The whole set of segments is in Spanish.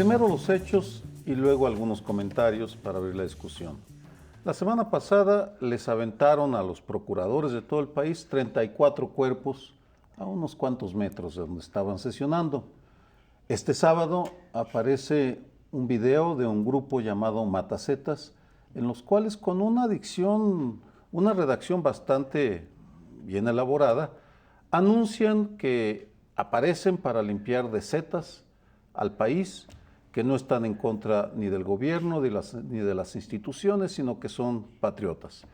Primero los hechos y luego algunos comentarios para abrir la discusión. La semana pasada les aventaron a los procuradores de todo el país 34 cuerpos a unos cuantos metros de donde estaban sesionando. Este sábado aparece un video de un grupo llamado Matacetas, en los cuales con una redacción bastante bien elaborada, anuncian que aparecen para limpiar de setas al país, que no están en contra ni del gobierno ni de las instituciones, sino que son patriotas.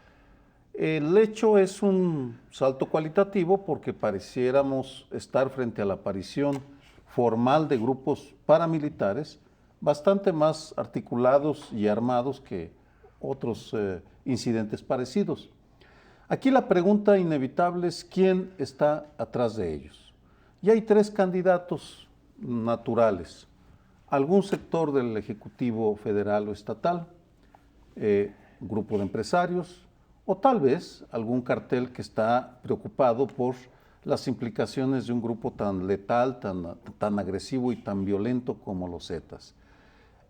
El hecho es un salto cualitativo porque pareciéramos estar frente a la aparición formal de grupos paramilitares bastante más articulados y armados que otros incidentes parecidos. Aquí la pregunta inevitable es quién está atrás de ellos. Y hay tres candidatos naturales: algún sector del Ejecutivo Federal o estatal, grupo de empresarios, o tal vez algún cartel que está preocupado por las implicaciones de un grupo tan letal, tan agresivo y tan violento como los Zetas.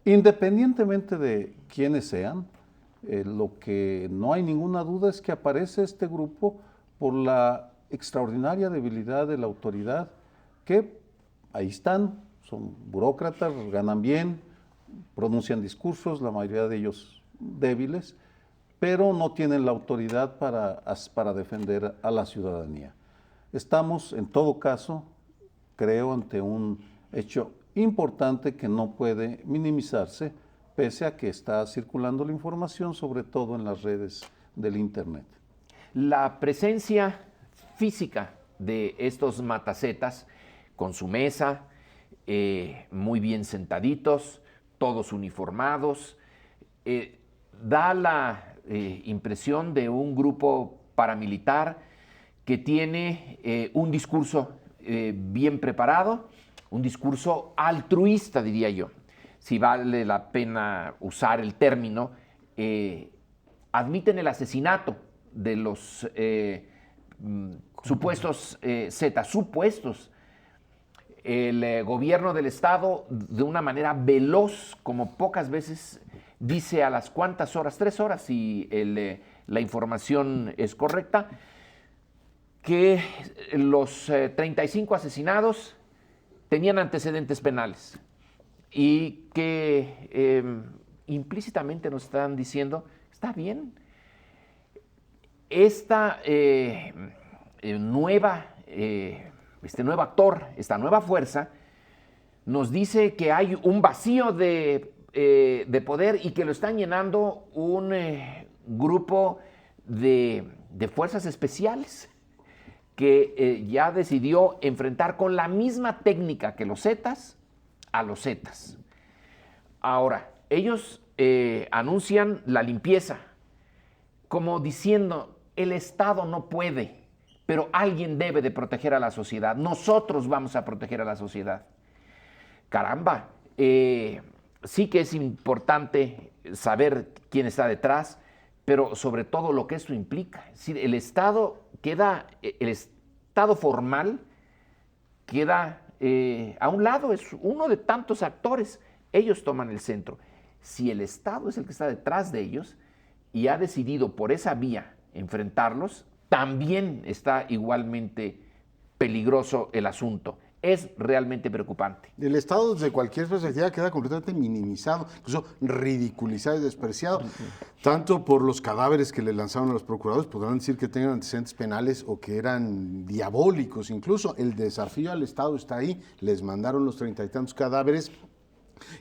Independientemente de quiénes sean, lo que no hay ninguna duda es que aparece este grupo por la extraordinaria debilidad de la autoridad, que ahí están, son burócratas, ganan bien, pronuncian discursos, la mayoría de ellos débiles, pero no tienen la autoridad para defender a la ciudadanía. Estamos, en todo caso, creo, ante un hecho importante que no puede minimizarse, pese a que está circulando la información, sobre todo en las redes del Internet. La presencia física de estos matacetas, con su mesa, muy bien sentaditos, todos uniformados, da la impresión de un grupo paramilitar que tiene un discurso bien preparado, un discurso altruista, diría yo, si vale la pena usar el término. Admiten el asesinato de los supuestos Zetas, supuestos. El gobierno del Estado, de una manera veloz, como pocas veces, dice a las cuantas horas, 3 horas, si la información es correcta, que los 35 asesinados tenían antecedentes penales y que implícitamente nos están diciendo, está bien, esta este nuevo actor, esta nueva fuerza, nos dice que hay un vacío de poder y que lo están llenando un grupo de fuerzas especiales que ya decidió enfrentar con la misma técnica que los Zetas a los Zetas. Ahora, ellos anuncian la limpieza, como diciendo, el Estado no puede, pero alguien debe de proteger a la sociedad. Nosotros vamos a proteger a la sociedad. Caramba, sí que es importante saber quién está detrás, pero sobre todo lo que esto implica. Es decir, el Estado formal queda a un lado, es uno de tantos actores. Ellos toman el centro. Si el Estado es el que está detrás de ellos y ha decidido por esa vía enfrentarlos, también está igualmente peligroso el asunto. Es realmente preocupante. El Estado, desde cualquier perspectiva, queda completamente minimizado, incluso ridiculizado y despreciado, tanto por los cadáveres que le lanzaron a los procuradores, podrán decir que tenían antecedentes penales o que eran diabólicos. Incluso el desafío al Estado está ahí, les mandaron los 30 y tantos cadáveres.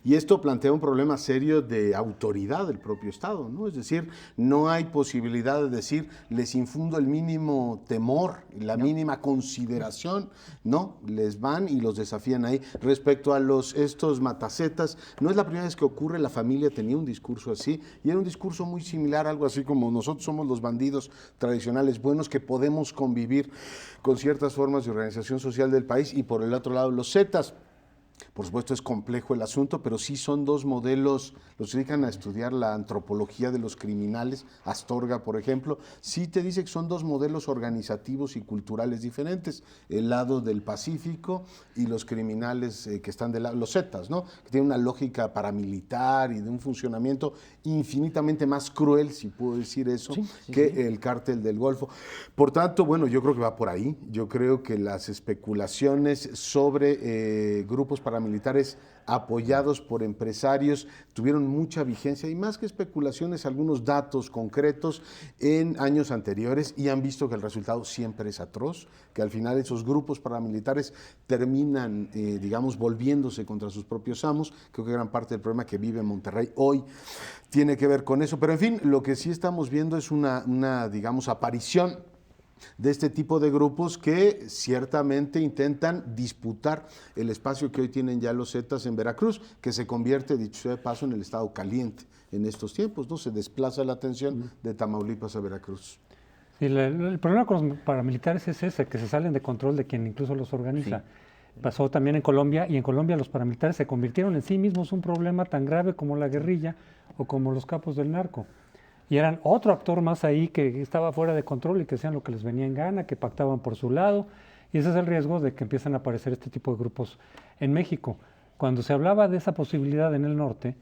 Y esto plantea un problema serio de autoridad del propio Estado, ¿no? Es decir, no hay posibilidad de decir, les infundo el mínimo temor, la mínima consideración, no, les van y los desafían ahí. Respecto a estos matacetas, no es la primera vez que ocurre, la familia tenía un discurso así, y era un discurso muy similar, algo así como nosotros somos los bandidos tradicionales buenos que podemos convivir con ciertas formas de organización social del país, y por el otro lado los Zetas. por supuesto es complejo el asunto, pero sí son dos modelos, los que se dedican a estudiar la antropología de los criminales, Astorga, por ejemplo, sí te dice que son dos modelos organizativos y culturales diferentes, el lado del Pacífico y los criminales que están del lado, los Zetas, ¿no? Que tienen una lógica paramilitar y de un funcionamiento infinitamente más cruel, si puedo decir eso, que el cártel del Golfo. Por tanto, bueno, yo creo que va por ahí. Yo creo que las especulaciones sobre grupos paramilitares apoyados por empresarios tuvieron mucha vigencia y más que especulaciones, algunos datos concretos en años anteriores y han visto que el resultado siempre es atroz, que al final esos grupos paramilitares terminan, digamos, volviéndose contra sus propios amos. Creo que gran parte del problema que vive Monterrey hoy tiene que ver con eso. Pero en fin, lo que sí estamos viendo es una digamos, aparición de este tipo de grupos que ciertamente intentan disputar el espacio que hoy tienen ya los Zetas en Veracruz, que se convierte, dicho sea de paso, en el estado caliente en estos tiempos, ¿no? Se desplaza la atención de Tamaulipas a Veracruz. Sí, el problema con los paramilitares es ese, que se salen de control de quien incluso los organiza. Pasó también en Colombia, y en Colombia los paramilitares se convirtieron en sí mismos un problema tan grave como la guerrilla o como los capos del narco. Y eran otro actor más ahí que estaba fuera de control y que hacían lo que les venía en gana, que pactaban por su lado. Y ese es el riesgo de que empiezan a aparecer este tipo de grupos en México. Cuando se hablaba de esa posibilidad en el norte,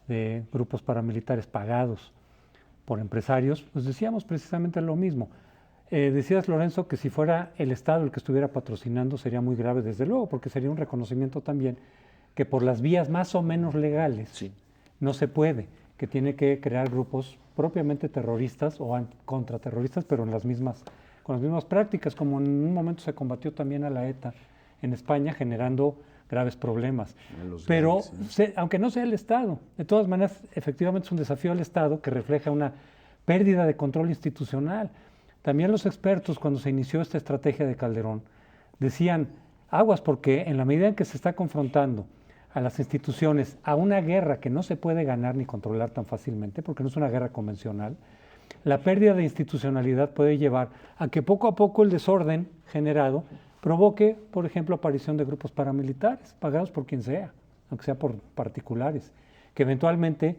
de grupos paramilitares pagados por empresarios, pues decíamos precisamente lo mismo. Decías, Lorenzo, que si fuera el Estado el que estuviera patrocinando sería muy grave, desde luego, porque sería un reconocimiento también que por las vías más o menos legales no se puede, que tiene que crear grupos propiamente terroristas o contraterroristas, pero con las mismas prácticas, como en un momento se combatió también a la ETA en España, generando graves problemas. Pero aunque no sea el Estado, de todas maneras, efectivamente es un desafío al Estado que refleja una pérdida de control institucional. También los expertos, cuando se inició esta estrategia de Calderón, decían, aguas, porque en la medida en que se está confrontando a las instituciones a una guerra que no se puede ganar ni controlar tan fácilmente, porque no es una guerra convencional, la pérdida de institucionalidad puede llevar a que poco a poco el desorden generado provoque, por ejemplo, aparición de grupos paramilitares, pagados por quien sea, aunque sea por particulares, que eventualmente,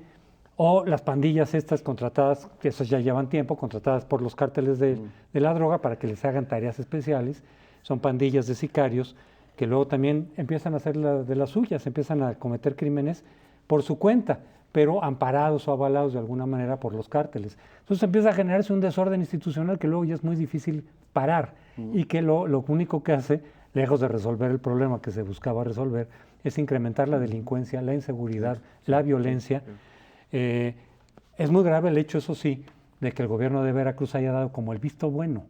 o las pandillas estas contratadas, que esas ya llevan tiempo, contratadas por los cárteles de la droga para que les hagan tareas especiales, son pandillas de sicarios, que luego también empiezan a hacer de las suyas, empiezan a cometer crímenes por su cuenta, pero amparados o avalados de alguna manera por los cárteles. Entonces empieza a generarse un desorden institucional que luego ya es muy difícil parar y que lo único que hace, lejos de resolver el problema que se buscaba resolver, es incrementar la delincuencia, la inseguridad, la violencia. Es muy grave el hecho, eso sí, de que el gobierno de Veracruz haya dado como el visto bueno,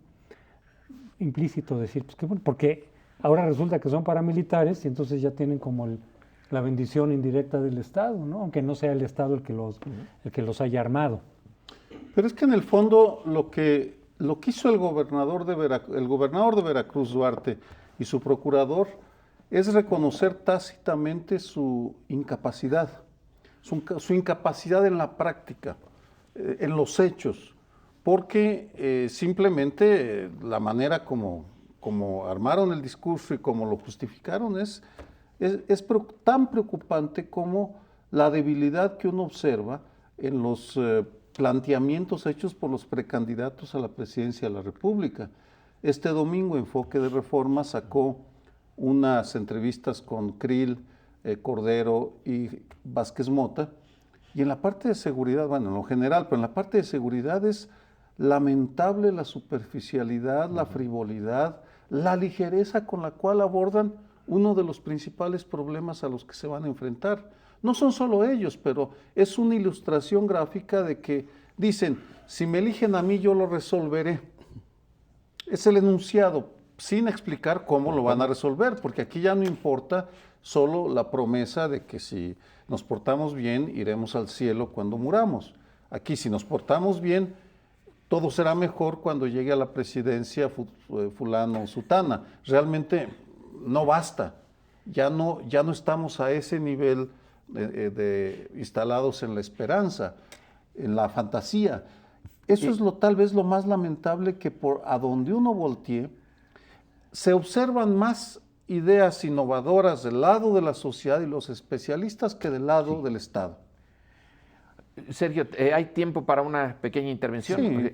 implícito decir, pues qué bueno, porque ahora resulta que son paramilitares y entonces ya tienen como la bendición indirecta del Estado, ¿no? Aunque no sea el Estado el que los haya armado. Pero es que en el fondo lo que hizo el gobernador de Veracruz, Duarte, y su procurador, es reconocer tácitamente su incapacidad, su incapacidad en la práctica, en los hechos, porque simplemente la manera como armaron el discurso y como lo justificaron es tan preocupante como la debilidad que uno observa en los planteamientos hechos por los precandidatos a la presidencia de la República. Este domingo Enfoque de Reforma sacó unas entrevistas con Krill, Cordero y Vázquez Mota, y en la parte de seguridad, bueno, en lo general, pero en la parte de seguridad es lamentable la superficialidad, la frivolidad, la ligereza con la cual abordan uno de los principales problemas a los que se van a enfrentar. No son solo ellos, pero es una ilustración gráfica de que dicen, si me eligen a mí yo lo resolveré. Es el enunciado, sin explicar cómo lo van a resolver, porque aquí ya no importa solo la promesa de que si nos portamos bien, iremos al cielo cuando muramos. Aquí, si nos portamos bien, todo será mejor cuando llegue a la presidencia fulano o sutana. Realmente no basta. Ya no estamos a ese nivel instalados en la esperanza, en la fantasía. Eso es tal vez lo más lamentable, que por a donde uno voltee, se observan más ideas innovadoras del lado de la sociedad y los especialistas que del lado del Estado. Sergio, ¿hay tiempo para una pequeña intervención?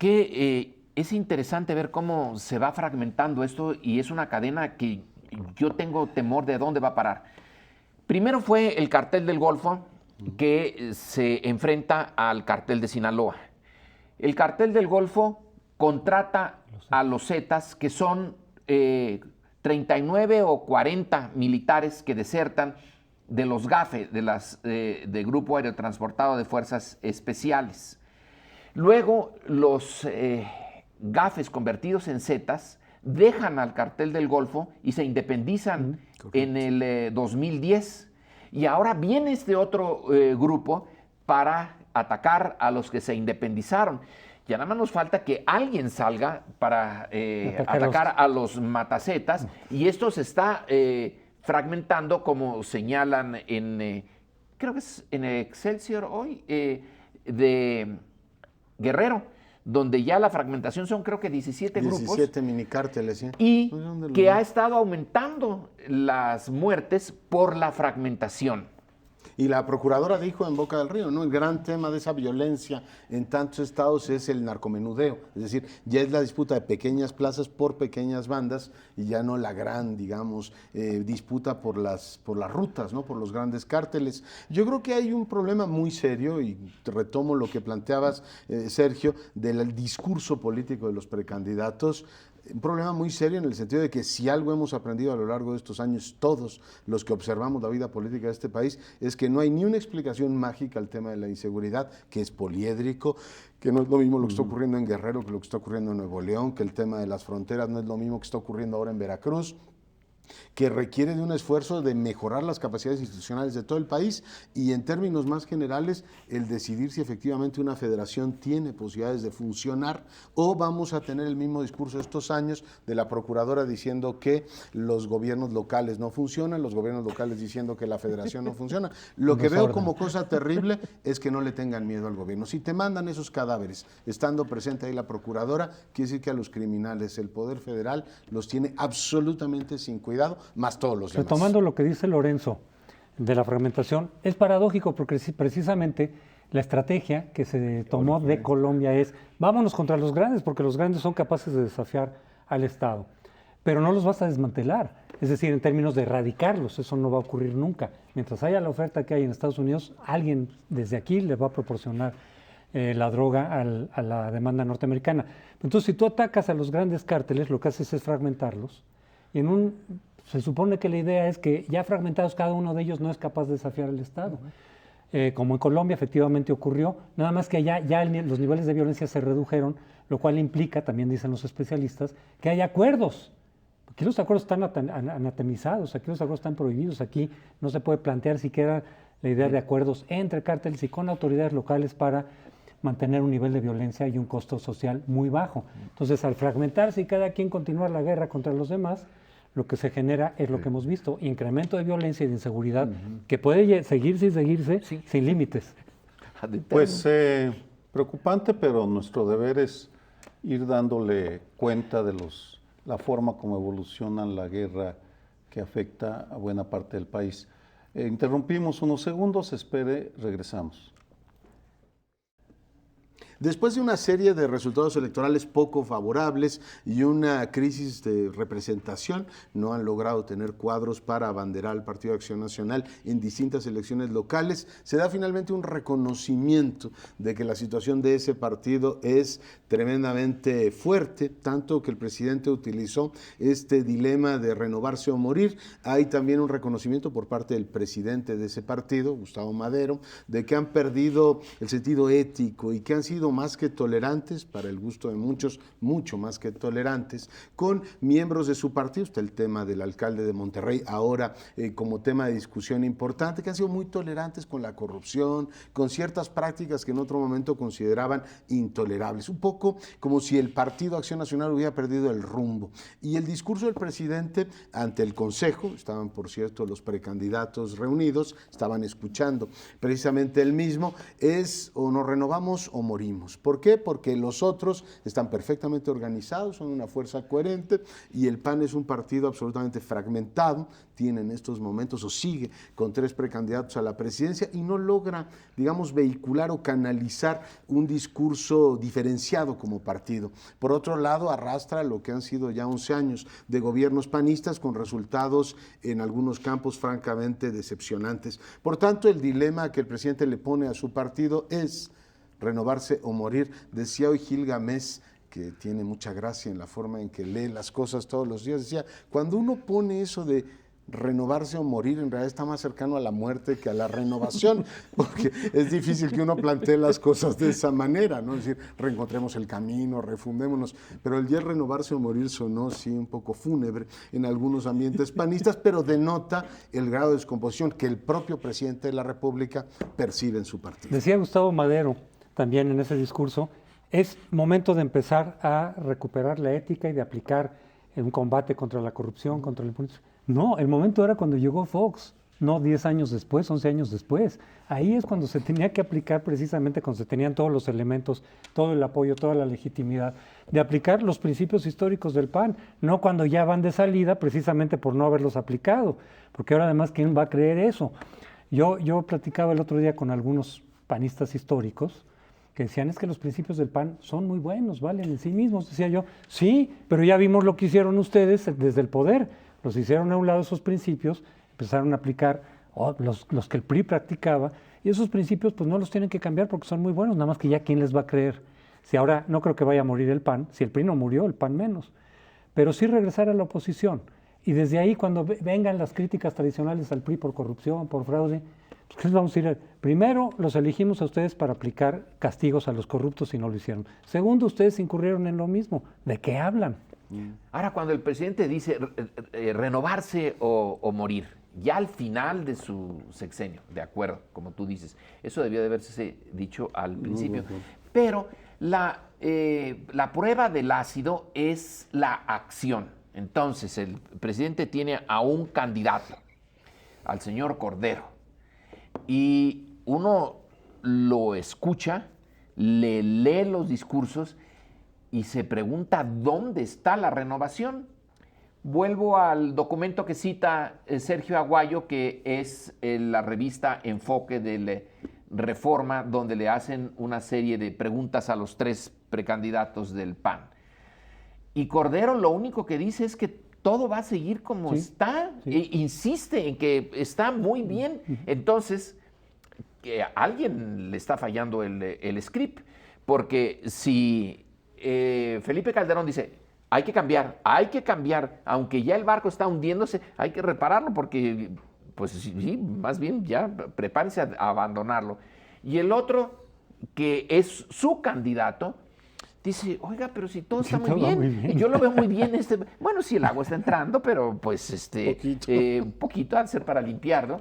Sí. Es interesante ver cómo se va fragmentando esto y es una cadena que yo tengo temor de dónde va a parar. Primero fue el cartel del Golfo que se enfrenta al cartel de Sinaloa. El cartel del Golfo contrata a los Zetas, que son 39 o 40 militares que desertan de los GAFE, de Grupo Aerotransportado de Fuerzas Especiales. Luego, los GAFES convertidos en Zetas dejan al cartel del Golfo y se independizan en el 2010. Y ahora viene este otro grupo para atacar a los que se independizaron. Ya nada más nos falta que alguien salga para atacar a los matacetas, y esto se está fragmentando, como señalan creo que es en Excelsior hoy, de Guerrero, donde ya la fragmentación son creo que 17 grupos. 17 minicárteles, ¿sí? Y que ha estado aumentando las muertes por la fragmentación. Y la procuradora dijo en Boca del Río, ¿no? El gran tema de esa violencia en tantos estados es el narcomenudeo. Es decir, ya es la disputa de pequeñas plazas por pequeñas bandas y ya no la gran, digamos, disputa por las rutas, ¿no? Por los grandes cárteles. Yo creo que hay un problema muy serio, y retomo lo que planteabas, Sergio, del discurso político de los precandidatos. Un problema muy serio en el sentido de que si algo hemos aprendido a lo largo de estos años, todos los que observamos la vida política de este país, es que no hay ni una explicación mágica al tema de la inseguridad, que es poliédrico, que no es lo mismo lo que está ocurriendo en Guerrero que lo que está ocurriendo en Nuevo León, que el tema de las fronteras no es lo mismo que está ocurriendo ahora en Veracruz, que requiere de un esfuerzo de mejorar las capacidades institucionales de todo el país y, en términos más generales, el decidir si efectivamente una federación tiene posibilidades de funcionar, o vamos a tener el mismo discurso de estos años de la procuradora diciendo que los gobiernos locales no funcionan, los gobiernos locales diciendo que la federación no funciona. Lo que veo como cosa terrible es que no le tengan miedo al gobierno. Si te mandan esos cadáveres, estando presente ahí la procuradora, quiere decir que a los criminales el Poder Federal los tiene absolutamente sin cuidado, más todos los demás. Retomando lo que dice Lorenzo de la fragmentación, es paradójico porque precisamente la estrategia que se tomó de Colombia es vámonos contra los grandes, porque los grandes son capaces de desafiar al Estado, pero no los vas a desmantelar, es decir, en términos de erradicarlos, eso no va a ocurrir nunca. Mientras haya la oferta que hay en Estados Unidos, alguien desde aquí le va a proporcionar la droga a la demanda norteamericana. Entonces, si tú atacas a los grandes cárteles, lo que haces es fragmentarlos, y se supone que la idea es que ya fragmentados cada uno de ellos no es capaz de desafiar al Estado. Como en Colombia efectivamente ocurrió, nada más que allá ya los niveles de violencia se redujeron, lo cual implica, también dicen los especialistas, que hay acuerdos. Aquí los acuerdos están anatemizados, aquí los acuerdos están prohibidos, aquí no se puede plantear siquiera la idea de acuerdos entre cárteles y con autoridades locales para mantener un nivel de violencia y un costo social muy bajo. Entonces, al fragmentarse y cada quien continuar la guerra contra los demás, lo que se genera es lo que hemos visto, incremento de violencia y de inseguridad que puede seguirse y seguirse sin límites. Pues preocupante, pero nuestro deber es ir dándole cuenta de la forma como evoluciona la guerra que afecta a buena parte del país. Interrumpimos unos segundos, espere, regresamos. Después de una serie de resultados electorales poco favorables y una crisis de representación, no han logrado tener cuadros para abanderar al Partido de Acción Nacional en distintas elecciones locales. Se da finalmente un reconocimiento de que la situación de ese partido es tremendamente fuerte, tanto que el presidente utilizó este dilema de renovarse o morir. Hay también un reconocimiento por parte del presidente de ese partido, Gustavo Madero, de que han perdido el sentido ético y que han sido más que tolerantes, para el gusto de muchos, mucho más que tolerantes, con miembros de su partido. Está el tema del alcalde de Monterrey, ahora como tema de discusión importante, que han sido muy tolerantes con la corrupción, con ciertas prácticas que en otro momento consideraban intolerables. Un poco como si el Partido Acción Nacional hubiera perdido el rumbo. Y el discurso del presidente ante el Consejo, estaban por cierto los precandidatos reunidos, estaban escuchando precisamente el mismo, es o nos renovamos o morimos. tenemos. ¿Por qué? Porque los otros están perfectamente organizados, son una fuerza coherente y el PAN es un partido absolutamente fragmentado, tiene en estos momentos o sigue con 3 precandidatos a la presidencia y no logra, digamos, vehicular o canalizar un discurso diferenciado como partido. Por otro lado, arrastra lo que han sido ya 11 años de gobiernos panistas con resultados en algunos campos francamente decepcionantes. Por tanto, el dilema que el presidente le pone a su partido es renovarse o morir. Decía hoy Gil Gámez, que tiene mucha gracia en la forma en que lee las cosas todos los días, decía, cuando uno pone eso de renovarse o morir, en realidad está más cercano a la muerte que a la renovación, porque es difícil que uno plantee las cosas de esa manera, ¿no? Es decir, reencontremos el camino, refundémonos, pero el día renovarse o morir sonó, sí, un poco fúnebre en algunos ambientes panistas, pero denota el grado de descomposición que el propio presidente de la República percibe en su partido. Decía Gustavo Madero también en ese discurso, es momento de empezar a recuperar la ética y de aplicar un combate contra la corrupción, contra la impunidad. No, el momento era cuando llegó Fox, no 10 años después, 11 años después. Ahí es cuando se tenía que aplicar precisamente, cuando se tenían todos los elementos, todo el apoyo, toda la legitimidad, de aplicar los principios históricos del PAN, no cuando ya van de salida precisamente por no haberlos aplicado, porque ahora además, ¿quién va a creer eso? Yo platicaba el otro día con algunos panistas históricos, que decían, es que los principios del PAN son muy buenos, valen en sí mismos. Decía yo, sí, pero ya vimos lo que hicieron ustedes desde el poder. Los hicieron a un lado esos principios, empezaron a aplicar los que el PRI practicaba, y esos principios pues no los tienen que cambiar porque son muy buenos, nada más que ya quién les va a creer. Si ahora no creo que vaya a morir el PAN, si el PRI no murió, el PAN menos, pero sí regresar a la oposición. Y desde ahí, cuando vengan las críticas tradicionales al PRI por corrupción, por fraude, pues, ¿qué les vamos a decir? Primero, los elegimos a ustedes para aplicar castigos a los corruptos y no lo hicieron. Segundo, ustedes incurrieron en lo mismo. ¿De qué hablan? Ahora, cuando el presidente dice renovarse o morir, ya al final de su sexenio, de acuerdo, como tú dices, eso debió de haberse dicho al principio, pero la prueba del ácido es la acción. Entonces, el presidente tiene a un candidato, al señor Cordero, y uno lo escucha, le lee los discursos y se pregunta dónde está la renovación. Vuelvo al documento que cita Sergio Aguayo, que es la revista Enfoque de Reforma, donde le hacen una serie de preguntas a los 3 precandidatos del PAN. Y Cordero lo único que dice es que todo va a seguir como está, e insiste en que está muy bien. Entonces, que a alguien le está fallando el script, porque si Felipe Calderón dice, hay que cambiar, aunque ya el barco está hundiéndose, hay que repararlo, porque, pues sí, más bien ya prepárense a abandonarlo. Y el otro, que es su candidato, dice, oiga, pero si todo está muy bien, yo lo veo muy bien. Bueno, sí, el agua está entrando, pero pues un poquito al ser para limpiarlo.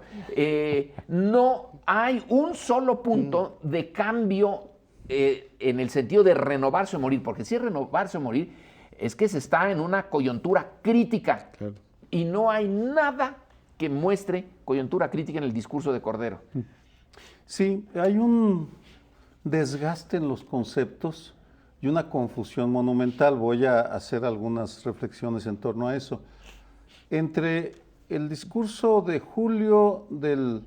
No hay un solo punto de cambio en el sentido de renovarse o morir, porque si es renovarse o morir, es que se está en una coyuntura crítica. Claro. Y no hay nada que muestre coyuntura crítica en el discurso de Cordero. Sí, hay un desgaste en los conceptos y una confusión monumental. Voy a hacer algunas reflexiones en torno a eso. Entre el discurso de junio del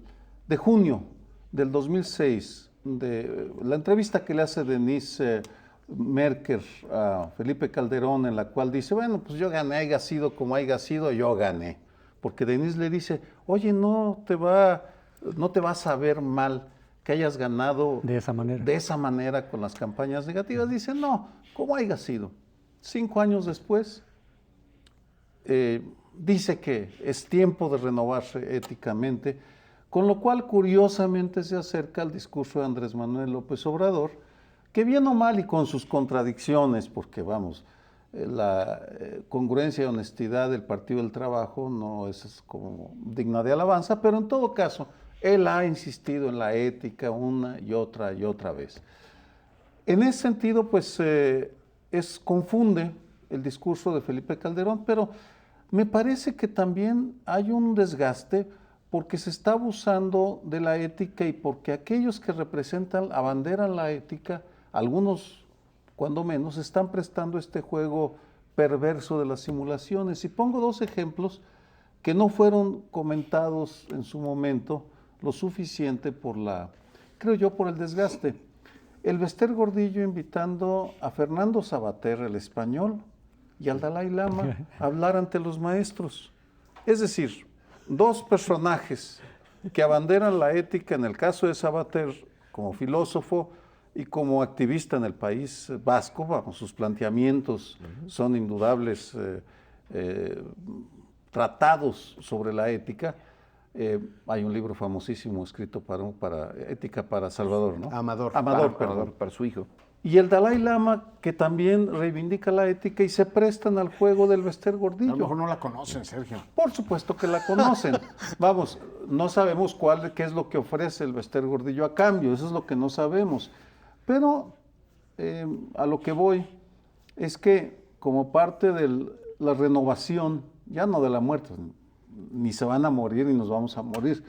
2006, de la entrevista que le hace Denise Merker a Felipe Calderón, en la cual dice, bueno, pues yo gané, haya sido como haya sido, yo gané. Porque Denise le dice, oye, no te va a saber mal que hayas ganado de esa manera con las campañas negativas. Dice, no, como haya sido. 5 años después, dice que es tiempo de renovarse éticamente, con lo cual curiosamente se acerca al discurso de Andrés Manuel López Obrador, que bien o mal y con sus contradicciones, porque vamos, la congruencia y honestidad del Partido del Trabajo no es como digna de alabanza, pero en todo caso, él ha insistido en la ética una y otra vez. En ese sentido, pues, confunde el discurso de Felipe Calderón, pero me parece que también hay un desgaste porque se está abusando de la ética y porque aquellos que abanderan la ética, algunos, cuando menos, están prestando este juego perverso de las simulaciones. Y pongo 2 ejemplos que no fueron comentados en su momento lo suficiente creo yo, por el desgaste. El Bester Gordillo invitando a Fernando Savater, el español, y al Dalai Lama a hablar ante los maestros. Es decir, 2 personajes que abanderan la ética, en el caso de Savater como filósofo y como activista en el País Vasco. Vamos, sus planteamientos son indudables tratados sobre la ética. Hay un libro famosísimo escrito para Ética para Salvador, ¿no? Amador. Perdón. Para su hijo. Y el Dalai Lama, que también reivindica la ética y se prestan al juego del Bester A Gordillo. lo mejor no la conocen, Sergio. Por supuesto que la conocen. Vamos, no sabemos qué es lo que ofrece el Bester Gordillo a cambio, eso es lo que no sabemos. Pero a lo que voy es que como parte de la renovación, ya no de la muerte, ni se van a morir ni nos vamos a morir.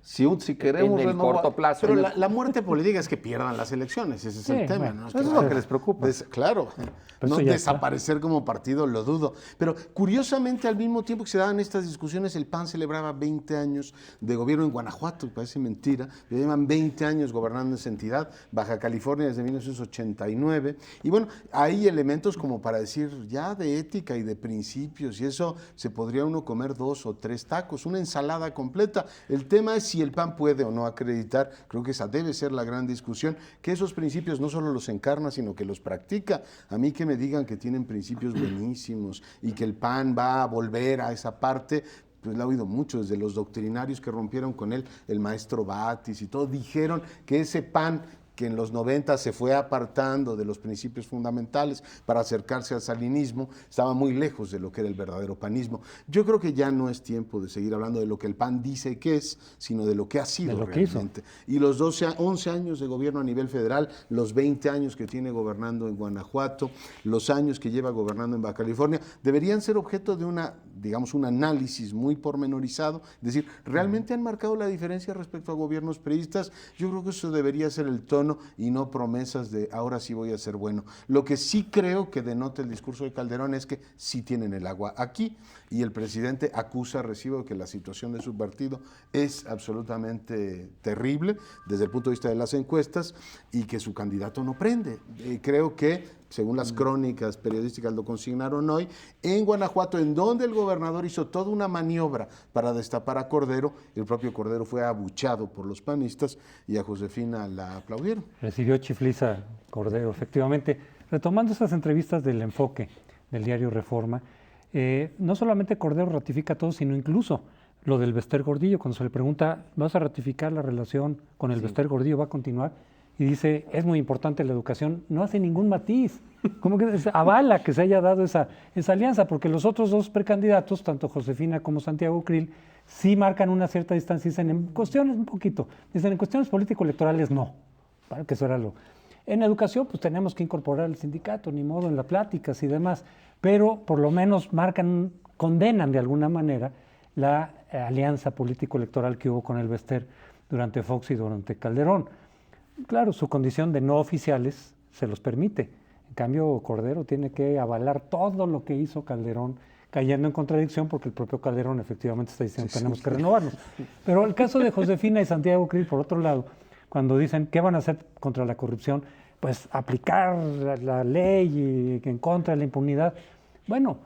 Si queremos en el renovar, corto plazo. Pero la muerte política es que pierdan las elecciones, ese es Sí, el tema. bueno, ¿no? eso es lo que les preocupa. Claro, Pero no eso ya desaparecer como partido lo dudo. Pero curiosamente, al mismo tiempo que se daban estas discusiones, el PAN celebraba 20 años de gobierno en Guanajuato, parece mentira, ya llevan 20 años gobernando esa entidad, Baja California desde 1989. Y bueno, hay elementos como para decir ya de ética y de principios, y eso se podría uno comer 2 o 3 tacos, una ensalada completa. El tema es si el PAN puede o no acreditar, creo que esa debe ser la gran discusión, que esos principios no solo los encarna, sino que los practica. A mí que me digan que tienen principios buenísimos y que el PAN va a volver a esa parte, pues lo he oído mucho, desde los doctrinarios que rompieron con él, el maestro Batis y todo, dijeron que ese PAN que en los 90 se fue apartando de los principios fundamentales para acercarse al salinismo, estaba muy lejos de lo que era el verdadero panismo. Yo creo que ya no es tiempo de seguir hablando de lo que el PAN dice que es, sino de lo que ha sido lo que hizo. realmente. Y los 11 años de gobierno a nivel federal, los 20 años que tiene gobernando en Guanajuato, los años que lleva gobernando en Baja California, deberían ser objeto de un análisis muy pormenorizado, es decir, ¿realmente han marcado la diferencia respecto a gobiernos priistas? Yo creo que eso debería ser el tono y no promesas de ahora sí voy a ser bueno. Lo que sí creo que denota el discurso de Calderón es que sí tienen el agua aquí, y el presidente acusa recibo de que la situación de su partido es absolutamente terrible desde el punto de vista de las encuestas y que su candidato no prende. Creo que según las crónicas periodísticas lo consignaron hoy, en Guanajuato, en donde el gobernador hizo toda una maniobra para destapar a Cordero, el propio Cordero fue abuchado por los panistas y a Josefina la aplaudieron. Recibió chifliza Cordero, efectivamente. Retomando esas entrevistas del Enfoque, del diario Reforma, no solamente Cordero ratifica todo, sino incluso lo del Bester Gordillo, cuando se le pregunta, ¿vas a ratificar la relación con el Bester Gordillo? ¿Va a continuar? Y dice, es muy importante la educación, no hace ningún matiz, como que avala que se haya dado esa alianza, porque los otros 2 precandidatos, tanto Josefina como Santiago Krill, sí marcan una cierta distancia, dicen en cuestiones un poquito, dicen en cuestiones político-electorales no, para que eso era lo... En educación pues tenemos que incorporar el sindicato, ni modo, en las pláticas y demás, pero por lo menos condenan de alguna manera la alianza político-electoral que hubo con el Bester durante Fox y durante Calderón. Claro, su condición de no oficiales se los permite. En cambio, Cordero tiene que avalar todo lo que hizo Calderón, cayendo en contradicción porque el propio Calderón efectivamente está diciendo que tenemos que renovarnos. Pero el caso de Josefina y Santiago Krill, por otro lado, cuando dicen qué van a hacer contra la corrupción, pues aplicar la ley y en contra de la impunidad. Bueno,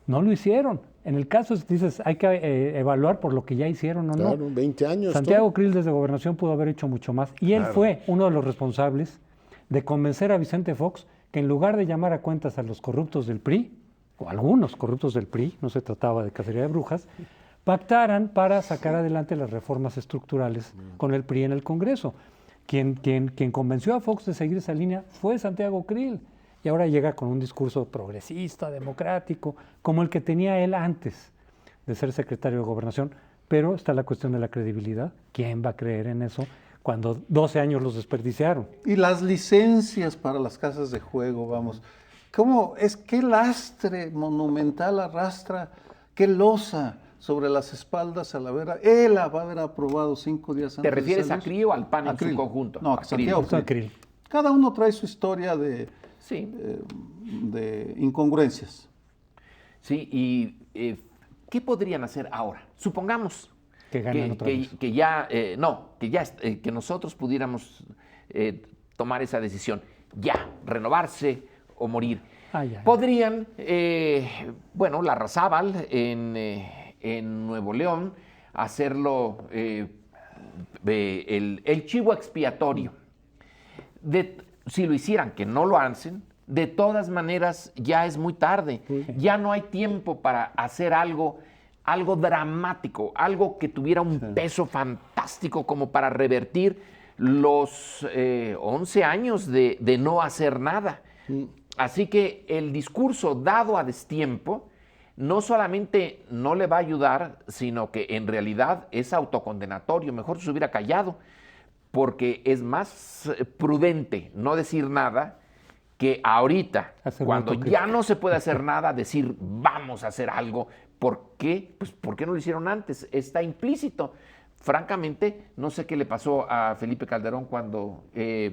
no lo hicieron. En el caso, dices, hay que evaluar por lo que ya hicieron o no. Claro, 20 años. Santiago Krill desde Gobernación pudo haber hecho mucho más. Y él fue uno de los responsables de convencer a Vicente Fox que en lugar de llamar a cuentas a los corruptos del PRI, o algunos corruptos del PRI, no se trataba de cacería de brujas, pactaran para sacar adelante las reformas estructurales con el PRI en el Congreso. Quien convenció a Fox de seguir esa línea fue Santiago Krill. Y ahora llega con un discurso progresista, democrático, como el que tenía él antes de ser secretario de Gobernación. Pero está la cuestión de la credibilidad. ¿Quién va a creer en eso cuando 12 años los desperdiciaron? Y las licencias para las casas de juego, vamos. ¿Cómo es? ¿Qué lastre monumental arrastra? ¿Qué losa sobre las espaldas al él va a haber aprobado 5 días antes? ¿Te refieres a Krill o al PAN en su conjunto? No, a Santiago Krill. cada uno trae su historia Sí. de incongruencias. Sí, y ¿qué podrían hacer ahora? Supongamos Que ganan otra vez. que nosotros pudiéramos tomar esa decisión, ya, renovarse o morir. Podrían, Larrazábal en Nuevo León, hacerlo el chivo expiatorio. Si lo hicieran, que no lo hacen, de todas maneras ya es muy tarde. Ya no hay tiempo para hacer algo dramático, algo que tuviera un peso fantástico como para revertir los 11 años de no hacer nada. Así que el discurso dado a destiempo no solamente no le va a ayudar, sino que en realidad es autocondenatorio. Mejor se hubiera callado, porque es más prudente no decir nada que ahorita, cuando ya no se puede hacer nada, decir vamos a hacer algo. ¿Por qué? Pues ¿por qué no lo hicieron antes? Está implícito. Francamente, no sé qué le pasó a Felipe Calderón cuando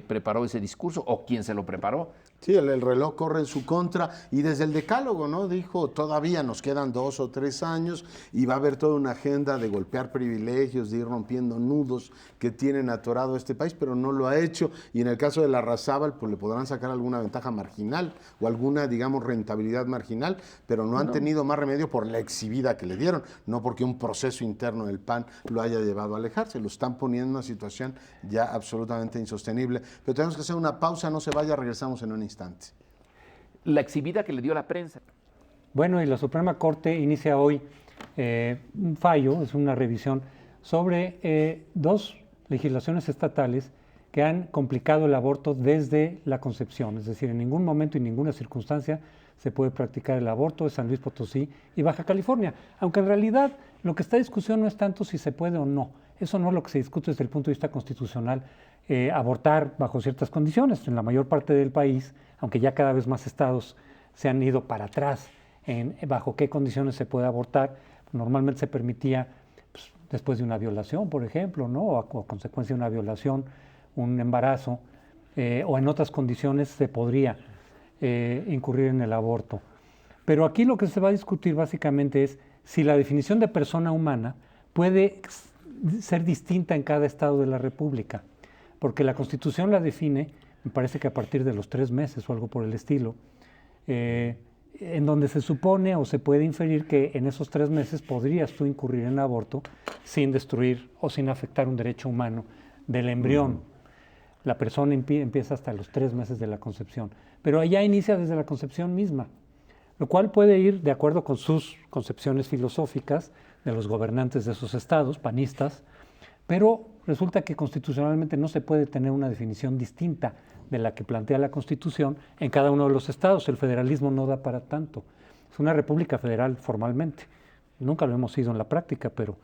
preparó ese discurso o quién se lo preparó. Sí, el reloj corre en su contra y desde el decálogo, ¿no? Dijo, todavía nos quedan 2 o 3 años y va a haber toda una agenda de golpear privilegios, de ir rompiendo nudos que tienen atorado a este país, pero no lo ha hecho. Y en el caso de Larrazábal, pues le podrán sacar alguna ventaja marginal o alguna, digamos, rentabilidad marginal, pero no han tenido más remedio por la exhibida que le dieron, no porque un proceso interno del PAN lo haya llevado a alejarse. Lo están poniendo en una situación ya absolutamente insostenible. Pero tenemos que hacer una pausa, no se vaya, regresamos en un instante. La exhibida que le dio la prensa. Bueno, y la Suprema Corte inicia hoy un fallo, es una revisión, sobre 2 legislaciones estatales que han complicado el aborto desde la concepción. Es decir, en ningún momento y ninguna circunstancia se puede practicar el aborto, es San Luis Potosí y Baja California. Aunque en realidad lo que está en discusión no es tanto si se puede o no. Eso no es lo que se discute desde el punto de vista constitucional. Abortar bajo ciertas condiciones en la mayor parte del país, aunque ya cada vez más estados se han ido para atrás en bajo qué condiciones se puede abortar. Normalmente se permitía pues, después de una violación, por ejemplo, ¿no? o a consecuencia de una violación, un embarazo, o en otras condiciones se podría incurrir en el aborto. Pero aquí lo que se va a discutir básicamente es si la definición de persona humana puede ser distinta en cada estado de la República, porque la Constitución la define, me parece que a partir de los 3 meses o algo por el estilo, en donde se supone o se puede inferir que en esos 3 meses podrías tú incurrir en aborto sin destruir o sin afectar un derecho humano del embrión. La persona empieza hasta los 3 meses de la concepción, pero allá inicia desde la concepción misma, lo cual puede ir de acuerdo con sus concepciones filosóficas de los gobernantes de esos estados, panistas, pero resulta que constitucionalmente no se puede tener una definición distinta de la que plantea la Constitución en cada uno de los estados. El federalismo no da para tanto. Es una república federal formalmente. Nunca lo hemos sido en la práctica, pero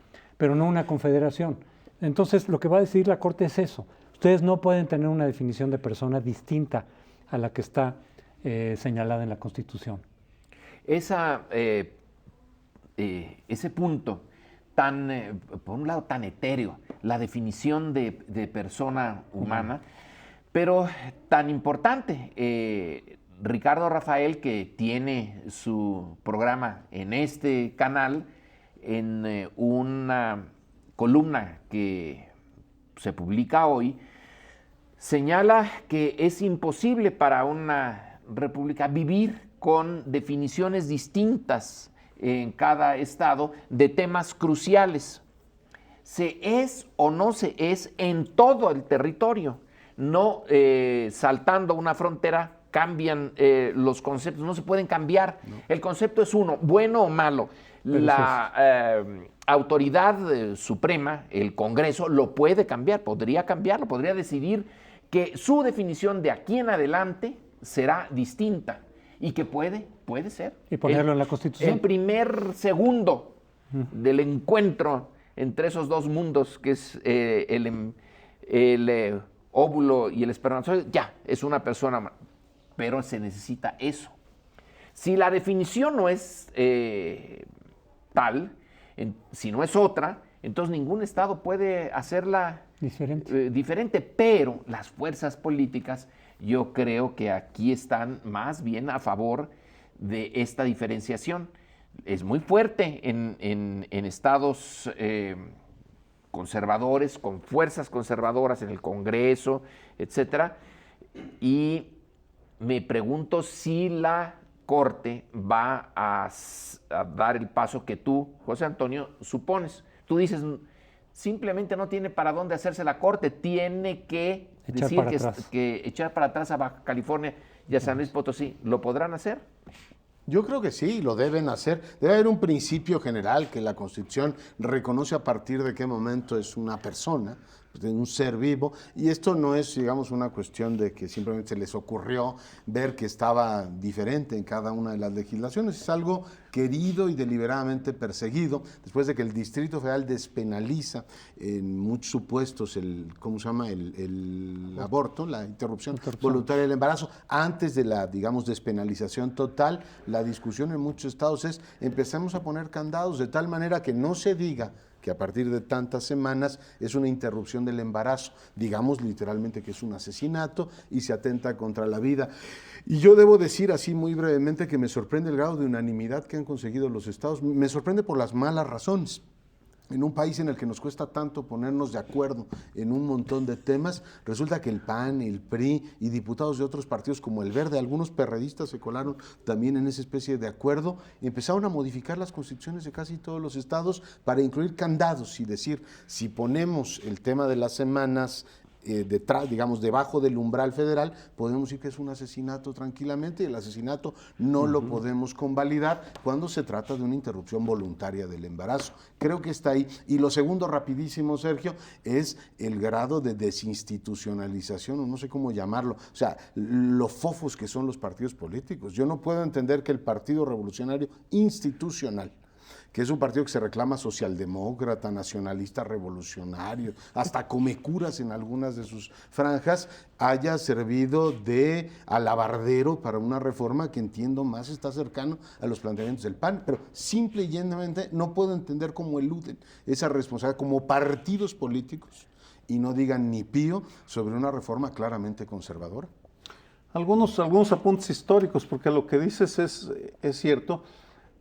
no una confederación. Entonces, lo que va a decidir la Corte es eso. Ustedes no pueden tener una definición de persona distinta a la que está señalada en la Constitución. Ese punto por un lado tan etéreo, la definición de persona humana, pero tan importante. Ricardo Rafael, que tiene su programa en este canal, en una columna que se publica hoy, señala que es imposible para una república vivir con definiciones distintas en cada estado de temas cruciales. Se es o no se es en todo el territorio. No saltando una frontera cambian los conceptos, no se pueden cambiar. No. El concepto es uno, bueno o malo. Pero la autoridad suprema, el Congreso, lo puede cambiar, podría cambiarlo, podría decidir que su definición de aquí en adelante será distinta y que puede ser. Y ponerlo en la Constitución. El primer segundo del encuentro entre esos dos mundos, que es el óvulo y el espermatozoide, ya, es una persona, pero se necesita eso. Si la definición no es tal, si no es otra, entonces ningún estado puede hacerla diferente, pero las fuerzas políticas yo creo que aquí están más bien a favor de esta diferenciación. Es muy fuerte en estados conservadores, con fuerzas conservadoras en el Congreso, etcétera, y me pregunto si la Corte va a dar el paso que tú, José Antonio, supones. Tú dices, simplemente no tiene para dónde hacerse la Corte, tiene que echar para atrás a Baja California y a San Luis Potosí. ¿Lo podrán hacer? Yo creo que sí, lo deben hacer. Debe haber un principio general que la Constitución reconoce a partir de qué momento es una persona, de un ser vivo, y esto no es, digamos, una cuestión de que simplemente se les ocurrió ver que estaba diferente en cada una de las legislaciones, es algo querido y deliberadamente perseguido, después de que el Distrito Federal despenaliza en muchos supuestos el aborto, la interrupción voluntaria del embarazo, antes de la, digamos, despenalización total. La discusión en muchos estados es, empecemos a poner candados de tal manera que no se diga que a partir de tantas semanas es una interrupción del embarazo, digamos literalmente que es un asesinato y se atenta contra la vida. Y yo debo decir así muy brevemente que me sorprende el grado de unanimidad que han conseguido los estados, me sorprende por las malas razones. En un país en el que nos cuesta tanto ponernos de acuerdo en un montón de temas, resulta que el PAN, el PRI y diputados de otros partidos como el Verde, algunos perredistas se colaron también en esa especie de acuerdo, y empezaron a modificar las constituciones de casi todos los estados para incluir candados y decir, si ponemos el tema de las semanas detrás, digamos, debajo del umbral federal, podemos decir que es un asesinato tranquilamente, y el asesinato no lo podemos convalidar cuando se trata de una interrupción voluntaria del embarazo. Creo que está ahí. Y lo segundo, rapidísimo, Sergio, es el grado de desinstitucionalización, o no sé cómo llamarlo, o sea, lo fofos que son los partidos políticos. Yo no puedo entender que el Partido Revolucionario Institucional, que es un partido que se reclama socialdemócrata, nacionalista, revolucionario, hasta come curas en algunas de sus franjas, haya servido de alabardero para una reforma que entiendo más está cercano a los planteamientos del PAN, pero simple y llanamente no puedo entender cómo eluden esa responsabilidad como partidos políticos y no digan ni pío sobre una reforma claramente conservadora. Algunos apuntes históricos, porque lo que dices es cierto.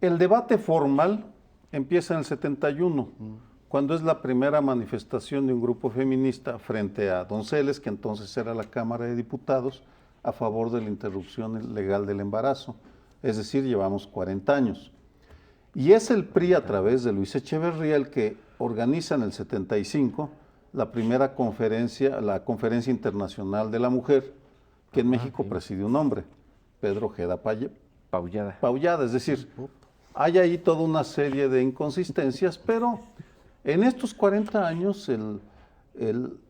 El debate formal empieza en el 71, cuando es la primera manifestación de un grupo feminista frente a Donceles, que entonces era la Cámara de Diputados, a favor de la interrupción legal del embarazo. Es decir, llevamos 40 años. Y es el PRI, a través de Luis Echeverría, el que organiza en el 75 la primera conferencia, la Conferencia Internacional de la Mujer, que en México preside un hombre, Pedro Ojeda Paullada. Es decir, hay ahí toda una serie de inconsistencias, pero en estos 40 años el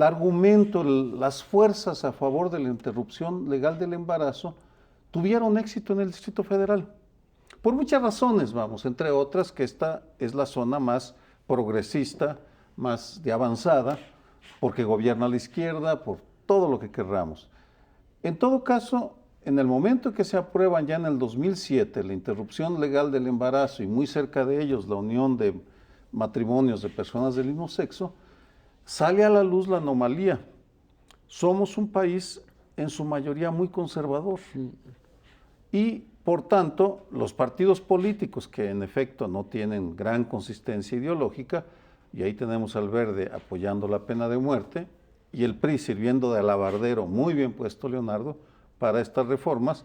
argumento, las fuerzas a favor de la interrupción legal del embarazo tuvieron éxito en el Distrito Federal. Por muchas razones, entre otras que esta es la zona más progresista, más de avanzada, porque gobierna la izquierda, por todo lo que querramos. En todo caso, en el momento que se aprueban ya en el 2007 la interrupción legal del embarazo y muy cerca de ellos la unión de matrimonios de personas del mismo sexo, sale a la luz la anomalía. Somos un país en su mayoría muy conservador y por tanto los partidos políticos que en efecto no tienen gran consistencia ideológica, y ahí tenemos al Verde apoyando la pena de muerte y el PRI sirviendo de alabardero, muy bien puesto Leonardo, para estas reformas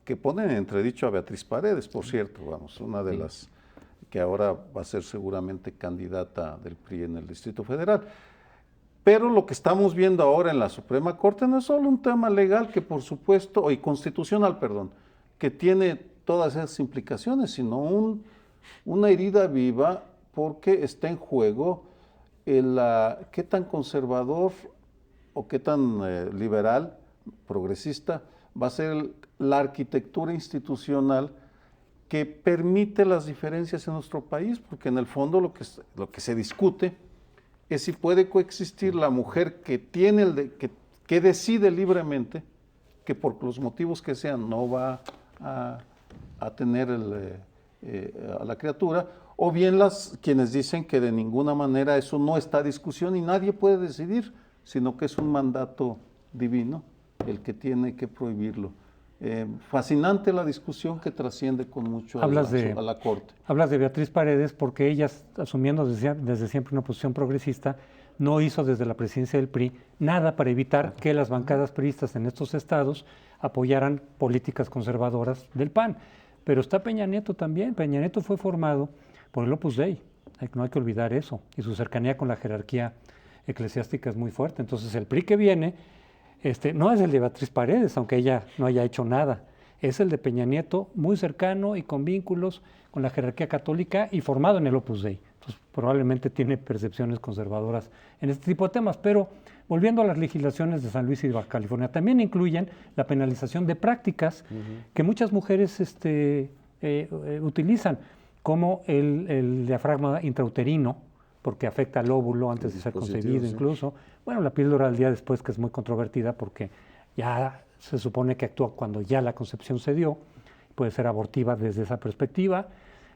que ponen en entredicho a Beatriz Paredes, por cierto, una de las que ahora va a ser seguramente candidata del PRI en el Distrito Federal. Pero lo que estamos viendo ahora en la Suprema Corte no es solo un tema legal que por supuesto, y constitucional, perdón, que tiene todas esas implicaciones, sino una herida viva porque está en juego qué tan conservador o qué tan liberal, progresista, va a ser la arquitectura institucional que permite las diferencias en nuestro país, porque en el fondo lo que se discute es si puede coexistir la mujer que que decide libremente, que por los motivos que sean no va a tener a la criatura, o bien quienes dicen que de ninguna manera eso no está a discusión y nadie puede decidir, sino que es un mandato divino el que tiene que prohibirlo. Fascinante la discusión que trasciende con mucho a la Corte. Hablas de Beatriz Paredes porque ella, asumiendo desde siempre una posición progresista, no hizo desde la presidencia del PRI nada para evitar que las bancadas priistas en estos estados apoyaran políticas conservadoras del PAN. Pero está Peña Nieto también. Peña Nieto fue formado por el Opus Dei, no hay que olvidar eso, y su cercanía con la jerarquía eclesiástica es muy fuerte. Entonces el PRI que viene no es el de Beatriz Paredes, aunque ella no haya hecho nada, es el de Peña Nieto, muy cercano y con vínculos con la jerarquía católica y formado en el Opus Dei. Entonces probablemente tiene percepciones conservadoras en este tipo de temas, pero volviendo a las legislaciones de San Luis y de Baja California, también incluyen la penalización de prácticas que muchas mujeres utilizan, como el diafragma intrauterino, porque afecta al óvulo antes de ser concebido incluso. Bueno, la píldora al día después, que es muy controvertida porque ya se supone que actúa cuando ya la concepción se dio, puede ser abortiva desde esa perspectiva,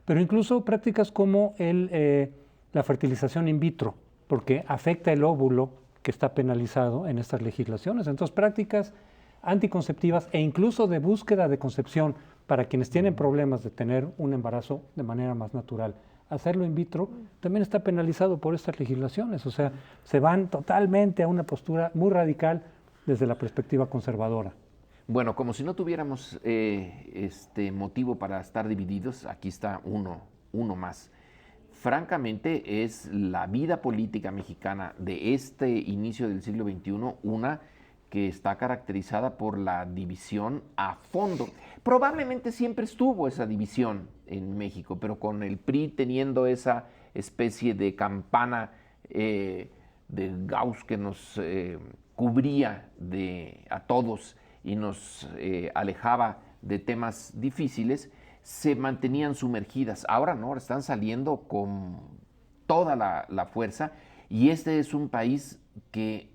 pero incluso prácticas como la fertilización in vitro, porque afecta el óvulo, que está penalizado en estas legislaciones. Entonces, prácticas anticonceptivas e incluso de búsqueda de concepción para quienes tienen problemas de tener un embarazo de manera más natural. Hacerlo in vitro también está penalizado por estas legislaciones, o sea, se van totalmente a una postura muy radical desde la perspectiva conservadora. Bueno, como si no tuviéramos motivo para estar divididos, aquí está uno más. Francamente, es la vida política mexicana de este inicio del siglo XXI una que está caracterizada por la división a fondo. Probablemente siempre estuvo esa división en México, pero con el PRI teniendo esa especie de campana de Gauss que nos cubría a todos y nos alejaba de temas difíciles, se mantenían sumergidas. Ahora no, ahora están saliendo con toda la fuerza, y este es un país que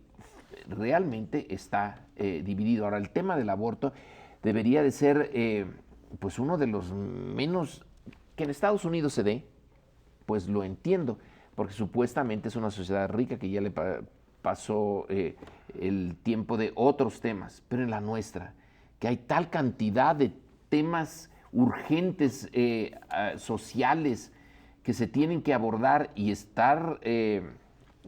realmente está dividido. Ahora, el tema del aborto debería de ser pues uno de los menos que en Estados Unidos se dé, pues lo entiendo, porque supuestamente es una sociedad rica que ya le pasó el tiempo de otros temas, pero en la nuestra, que hay tal cantidad de temas urgentes sociales que se tienen que abordar, y estar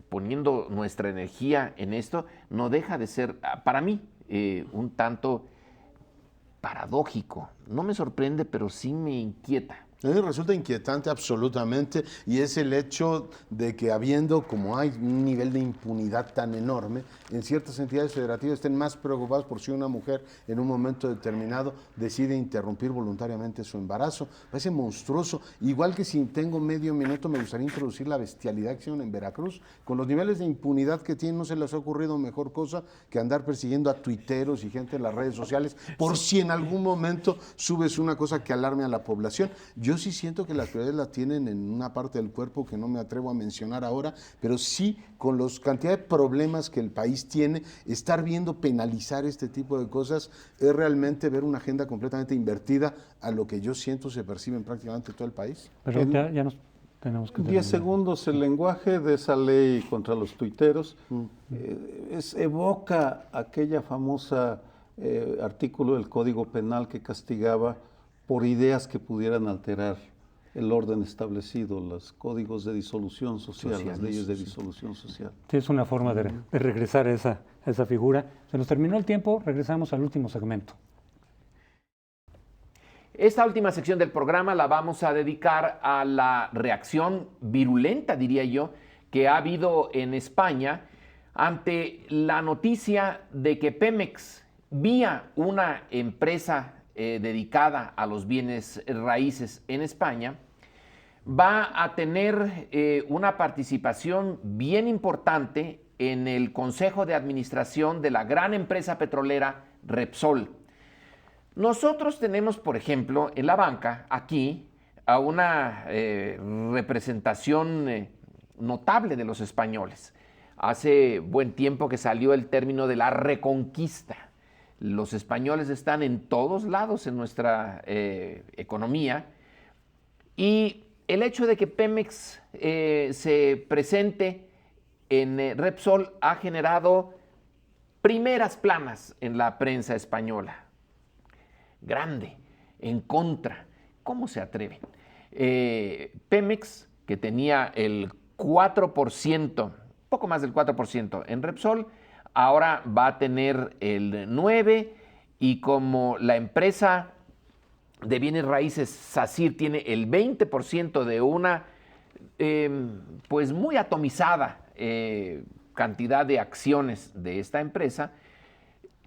poniendo nuestra energía en esto no deja de ser, para mí, un tanto paradójico. No me sorprende, pero sí me inquieta. A mí me resulta inquietante absolutamente, y es el hecho de que, habiendo como hay un nivel de impunidad tan enorme, en ciertas entidades federativas estén más preocupadas por si una mujer en un momento determinado decide interrumpir voluntariamente su embarazo. Parece monstruoso. Igual que, si tengo medio minuto, me gustaría introducir la bestialidad que hicieron en Veracruz. Con los niveles de impunidad que tienen, no se les ha ocurrido mejor cosa que andar persiguiendo a tuiteros y gente en las redes sociales por si en algún momento subes una cosa que alarme a la población. Yo sí siento que las prioridades las tienen en una parte del cuerpo que no me atrevo a mencionar ahora, pero sí, con la cantidad de problemas que el país tiene, estar viendo penalizar este tipo de cosas es realmente ver una agenda completamente invertida a lo que yo siento se percibe en prácticamente todo el país. Pero ya nos tenemos que 10 segundos, el lenguaje de esa ley contra los tuiteros evoca aquella famosa artículo del Código Penal que castigaba por ideas que pudieran alterar el orden establecido, los códigos de disolución social, las leyes de disolución social. Sí, es una forma de regresar a esa figura. Se nos terminó el tiempo, regresamos al último segmento. Esta última sección del programa la vamos a dedicar a la reacción virulenta, diría yo, que ha habido en España ante la noticia de que Pemex, vía una empresa dedicada a los bienes raíces en España, va a tener una participación bien importante en el Consejo de Administración de la gran empresa petrolera Repsol. Nosotros tenemos, por ejemplo, en la banca, aquí, a una representación notable de los españoles. Hace buen tiempo que salió el término de la reconquista. Los españoles están en todos lados en nuestra economía, y el hecho de que Pemex se presente en Repsol ha generado primeras planas en la prensa española. Grande, en contra. ¿Cómo se atreven? Pemex, que tenía el 4%, poco más del 4% en Repsol, ahora va a tener el 9%, y como la empresa de bienes raíces SACIR tiene el 20% de una pues muy atomizada cantidad de acciones de esta empresa,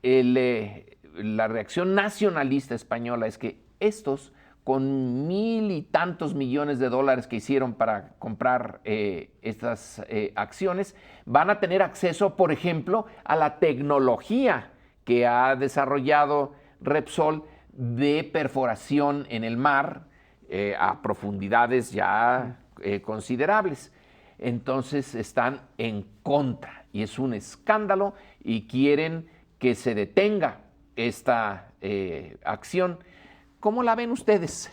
la reacción nacionalista española es que estos, con 1,000 y tantos millones de dólares que hicieron para comprar estas acciones, van a tener acceso, por ejemplo, a la tecnología que ha desarrollado Repsol de perforación en el mar a profundidades ya considerables. Entonces están en contra y es un escándalo y quieren que se detenga esta acción. ¿Cómo la ven ustedes?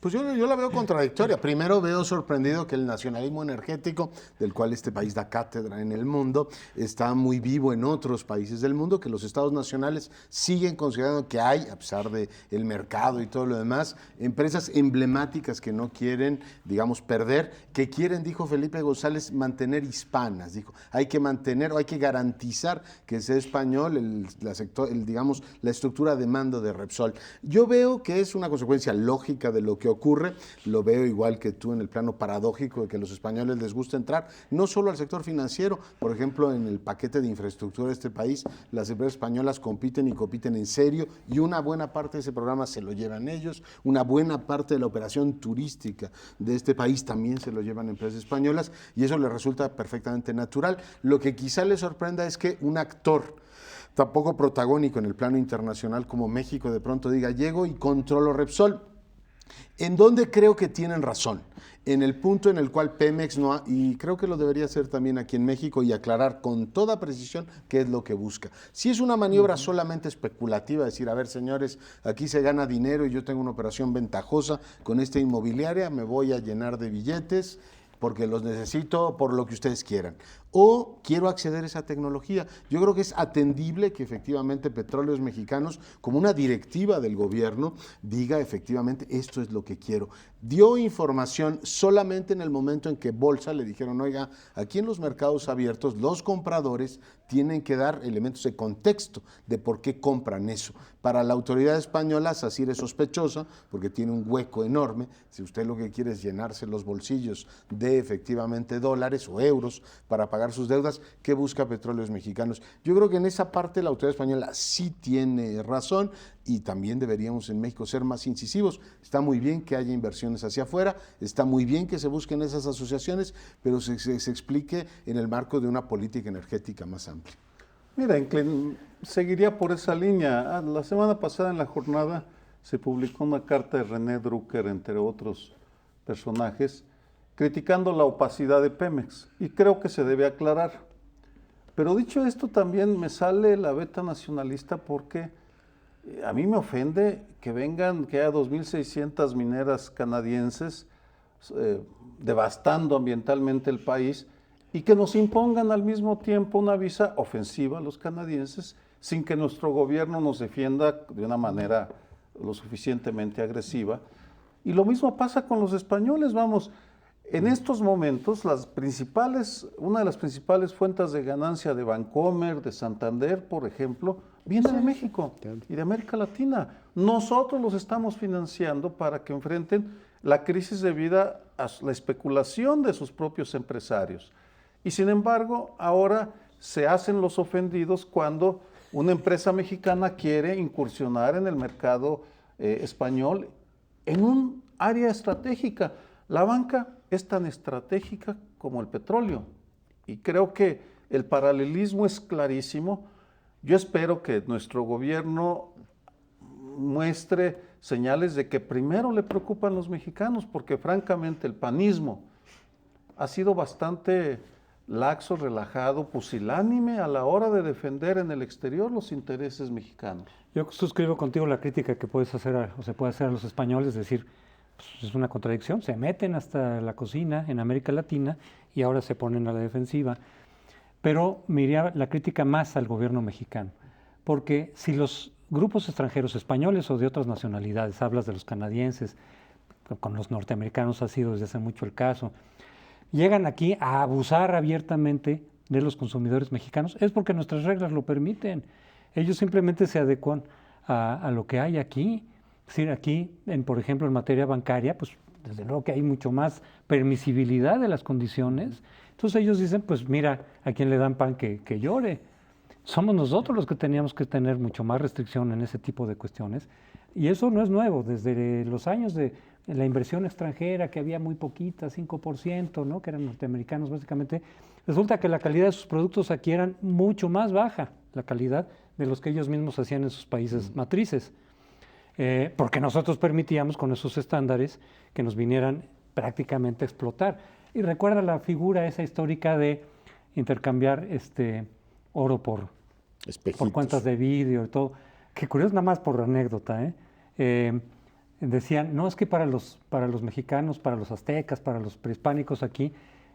Pues yo la veo contradictoria. Primero veo sorprendido que el nacionalismo energético, del cual este país da cátedra en el mundo, está muy vivo en otros países del mundo, que los estados nacionales siguen considerando que hay, a pesar del mercado y todo lo demás, empresas emblemáticas que no quieren, digamos, perder, que quieren, dijo Felipe González, mantener hispanas. Dijo, hay que mantener o hay que garantizar que sea español digamos, la estructura de mando de Repsol. Yo veo que es una consecuencia lógica de lo que ocurre, lo veo igual que tú en el plano paradójico de que a los españoles les gusta entrar, no solo al sector financiero, por ejemplo, en el paquete de infraestructura de este país, las empresas españolas compiten y compiten en serio y una buena parte de ese programa se lo llevan ellos, una buena parte de la operación turística de este país también se lo llevan empresas españolas y eso les resulta perfectamente natural. Lo que quizá les sorprenda es que un actor tampoco protagónico en el plano internacional como México de pronto diga, llego y controlo Repsol. ¿En dónde creo que tienen razón? En el punto en el cual Pemex no ha, y creo que lo debería hacer también aquí en México y aclarar con toda precisión qué es lo que busca. Si es una maniobra solamente especulativa, decir, a ver señores, aquí se gana dinero y yo tengo una operación ventajosa con esta inmobiliaria, me voy a llenar de billetes porque los necesito por lo que ustedes quieran. O quiero acceder a esa tecnología. Yo creo que es atendible que efectivamente Petróleos Mexicanos, como una directiva del gobierno, diga efectivamente esto es lo que quiero. Dio información solamente en el momento en que Bolsa le dijeron, oiga, aquí en los mercados abiertos los compradores tienen que dar elementos de contexto de por qué compran eso. Para la autoridad española, SACIR es sospechosa porque tiene un hueco enorme. Si usted lo que quiere es llenarse los bolsillos de efectivamente dólares o euros para pagar sus deudas, ¿qué busca Petróleos Mexicanos? Yo creo que en esa parte la autoridad española sí tiene razón y también deberíamos en México ser más incisivos. Está muy bien que haya inversiones hacia afuera, está muy bien que se busquen esas asociaciones, pero se explique en el marco de una política energética más amplia. Mira, seguiría por esa línea. La semana pasada en la jornada se publicó una carta de René Drucker, entre otros personajes, criticando la opacidad de Pemex, y creo que se debe aclarar. Pero dicho esto, también me sale la beta nacionalista porque a mí me ofende que haya 2.600 mineras canadienses devastando ambientalmente el país y que nos impongan al mismo tiempo una visa ofensiva a los canadienses sin que nuestro gobierno nos defienda de una manera lo suficientemente agresiva. Y lo mismo pasa con los españoles, vamos. En estos momentos, una de las principales fuentes de ganancia de Bancomer, de Santander, por ejemplo, viene de México y de América Latina. Nosotros los estamos financiando para que enfrenten la crisis debida a la especulación de sus propios empresarios. Y sin embargo, ahora se hacen los ofendidos cuando una empresa mexicana quiere incursionar en el mercado español en un área estratégica. La banca es tan estratégica como el petróleo y creo que el paralelismo es clarísimo. Yo espero que nuestro gobierno muestre señales de que primero le preocupan los mexicanos, porque francamente el panismo ha sido bastante laxo, relajado, pusilánime a la hora de defender en el exterior los intereses mexicanos. Yo suscribo contigo la crítica que se puede hacer a los españoles, es decir, pues es una contradicción, se meten hasta la cocina en América Latina y ahora se ponen a la defensiva. pero miraría la crítica más al gobierno mexicano, porque si los grupos extranjeros españoles o de otras nacionalidades, hablas de los canadienses, con los norteamericanos ha sido desde hace mucho el caso, llegan aquí a abusar abiertamente de los consumidores mexicanos, es porque nuestras reglas lo permiten. Ellos simplemente se adecuan a lo que hay aquí. Es decir, aquí, por ejemplo, en materia bancaria, pues desde luego que hay mucho más permisibilidad de las condiciones. Entonces ellos dicen, pues mira, a quién le dan pan que llore. Somos nosotros los que teníamos que tener mucho más restricción en ese tipo de cuestiones. Y eso no es nuevo, desde los años de la inversión extranjera, que había muy poquita, 5%, ¿no? Que eran norteamericanos básicamente. Resulta que la calidad de sus productos aquí eran mucho más baja, la calidad de los que ellos mismos hacían en sus países matrices. Porque nosotros permitíamos con esos estándares que nos vinieran prácticamente a explotar. Y recuerda la figura esa histórica de intercambiar oro por cuentas de vídeo y todo. Que curioso, nada más por anécdota, decían, no, es que para los mexicanos, para los aztecas, para los prehispánicos aquí,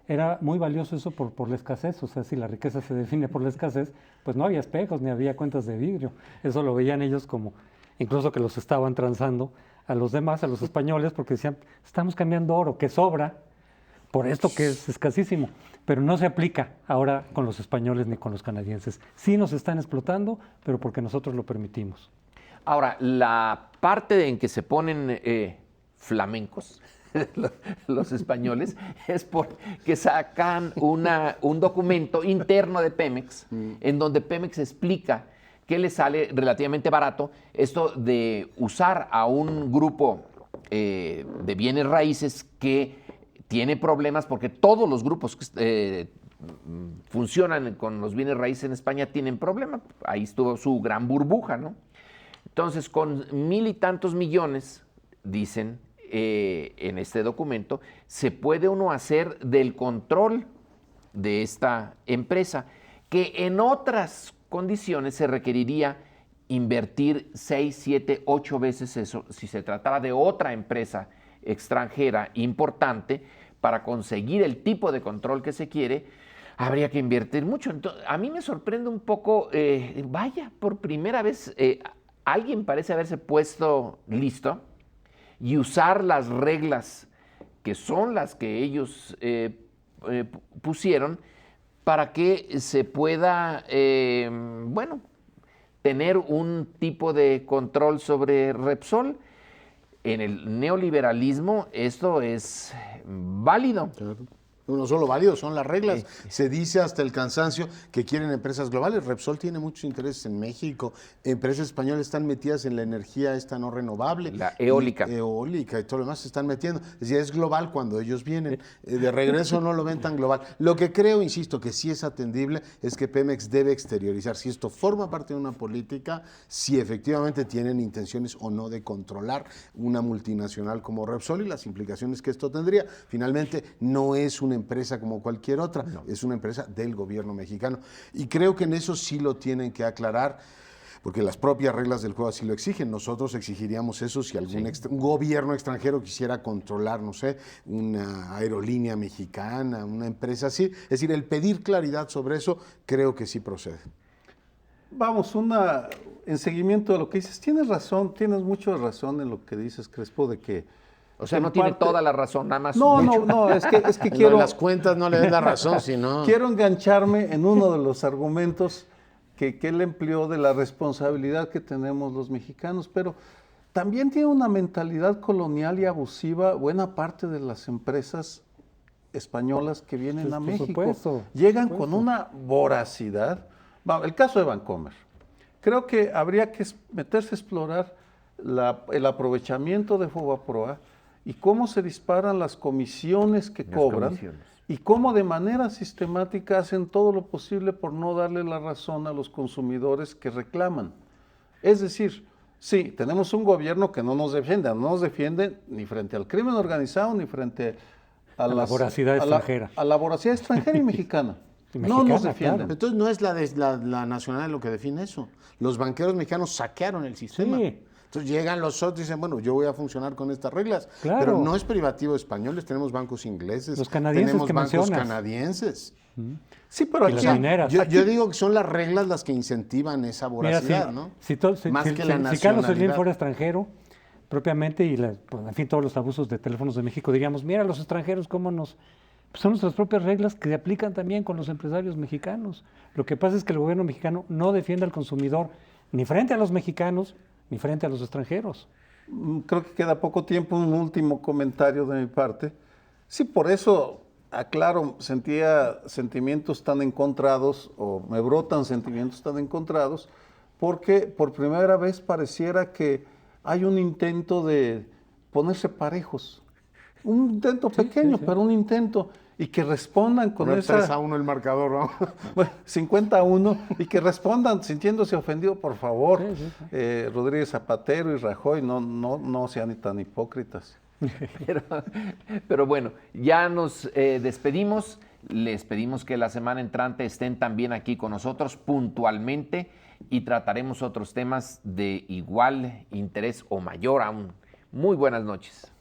era muy valioso eso por la escasez. O sea, si la riqueza se define por la escasez, pues no había espejos ni había cuentas de vidrio. Eso lo veían ellos como, incluso que los estaban transando a los demás, a los españoles, porque decían, estamos cambiando oro, que sobra, por esto que es escasísimo. Pero no se aplica ahora con los españoles ni con los canadienses. Sí nos están explotando, pero porque nosotros lo permitimos. Ahora, la parte en que se ponen flamencos, los españoles, es porque sacan un documento interno de Pemex, en donde Pemex explica que le sale relativamente barato esto de usar a un grupo de bienes raíces que tiene problemas, porque todos los grupos que funcionan con los bienes raíces en España tienen problemas. Ahí estuvo su gran burbuja, ¿no? Entonces, con 1,000 y tantos millones, dicen en este documento, se puede uno hacer del control de esta empresa, que en otras condiciones se requeriría invertir 6, 7, 8 veces eso, si se tratara de otra empresa extranjera importante. Para conseguir el tipo de control que se quiere, habría que invertir mucho. Entonces, a mí me sorprende un poco, vaya, por primera vez alguien parece haberse puesto listo y usar las reglas que son las que ellos pusieron para que se pueda, tener un tipo de control sobre Repsol. En el neoliberalismo esto es válido. Claro. No solo válido, son las reglas. Se dice hasta el cansancio que quieren empresas globales. Repsol tiene muchos intereses en México. Empresas españolas están metidas en la energía esta no renovable. La eólica. Eólica y todo lo demás se están metiendo. Es decir, es global cuando ellos vienen. De regreso no lo ven tan global. Lo que creo, insisto, que sí es atendible es que Pemex debe exteriorizar. Si esto forma parte de una política, si efectivamente tienen intenciones o no de controlar una multinacional como Repsol y las implicaciones que esto tendría. Finalmente, no es una empresa como cualquier otra, no. Es una empresa del gobierno mexicano. Y creo que en eso sí lo tienen que aclarar, porque las propias reglas del juego así lo exigen. Nosotros exigiríamos eso si algún un gobierno extranjero quisiera controlar, no sé, una aerolínea mexicana, una empresa así. Es decir, el pedir claridad sobre eso creo que sí procede. Vamos, en seguimiento de lo que dices, tienes razón, tienes mucha razón en lo que dices, Crespo, de que o sea, no tiene toda la razón, nada más. No, es que quiero... las cuentas no le den la razón, sino... Quiero engancharme en uno de los argumentos que él empleó de la responsabilidad que tenemos los mexicanos, pero también tiene una mentalidad colonial y abusiva buena parte de las empresas españolas que vienen a México. Supuesto, llegan con una voracidad. El caso de Vancomer. Creo que habría que meterse a explorar el aprovechamiento de Fobaproa y cómo se disparan las comisiones que cobran y cómo de manera sistemática hacen todo lo posible por no darle la razón a los consumidores que reclaman. Es decir, sí, tenemos un gobierno que no nos defiende ni frente al crimen organizado ni frente a la voracidad extranjera. A la voracidad extranjera y mexicana. No nos defienden. Claro. Entonces no es la nacional lo que define eso. Los banqueros mexicanos saquearon el sistema. Sí. Entonces llegan los otros y dicen, bueno, yo voy a funcionar con estas reglas. Claro. Pero no es privativo de españoles, tenemos bancos ingleses, Los canadienses tenemos que bancos mencionas. canadienses. Sí, pero Y las aquí, mineras. Yo digo que son las reglas las que incentivan esa Mira, voracidad, ¿no? Más Más que la si Carlos Slim nacionalidad. fuera extranjero, propiamente, y pues, en fin, todos los abusos de teléfonos de México, diríamos, mira, los extranjeros, cómo nos... Pues son nuestras propias reglas que se aplican también con los empresarios mexicanos. Lo que pasa es que el gobierno mexicano no defiende al consumidor ni frente a los mexicanos, ni frente a los extranjeros. creo que queda poco tiempo, un último comentario de mi parte. Sí, por eso, aclaro, sentía sentimientos tan encontrados, o me brotan sentimientos tan encontrados, porque por primera vez pareciera que hay un intento de ponerse parejos. Un intento pequeño, pero un intento. Y que respondan con Poner esa... 3-1 el marcador, ¿no? Bueno, 50-1, y que respondan sintiéndose ofendidos, por favor. Rodríguez Zapatero y Rajoy, no sean tan hipócritas. Pero bueno, ya nos despedimos. Les pedimos que la semana entrante estén también aquí con nosotros puntualmente y trataremos otros temas de igual interés o mayor aún. Muy buenas noches.